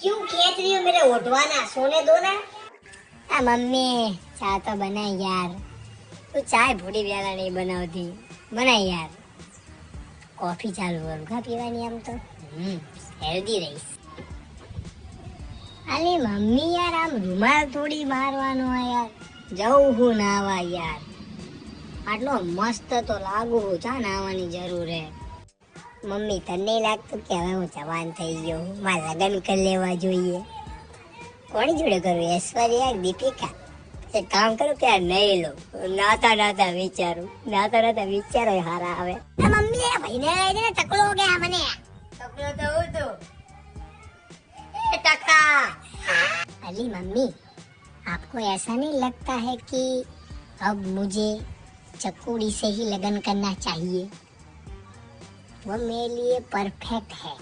क्यों खींच रही हो मेरे उठवाना? सोने दो ना। मम्मी चाय तो बनाई यार। तू चाय भूरी व्याला नहीं बनावती, बनाई यार। कॉफी चालू करूँ का पीवानी आम तो हेल्दी रहीશ। अरे मम्मी यार આમ રૂમાલ થોડી મારવાનો યાર, જવું હું નાવા યાર। આટલો મસ્ત તો લાગુ હું, ચા નાવાની જરૂર હે। મમ્મી તને નહીં લાગતું કે હવે હું જવાન થઈ ગયો, મારે લગ્ન કરી લેવા જોઈએ? કોની જોડે કરું, ઐશ્વર્યા દીપિકા? એક કામ કરું કે નહીં લો, નાતા નાતા વિચારો હારા આવે। મમ્મી એ ભાઈને લઈ દે ને, ટકલો ગયા મને। ટકલો તો હું તો ए टका। अली मम्मी, आपको ऐसा नहीं लगता है कि अब मुझे चकोड़ी से ही लगन करना चाहिए? वो मेरे लिए परफेक्ट है।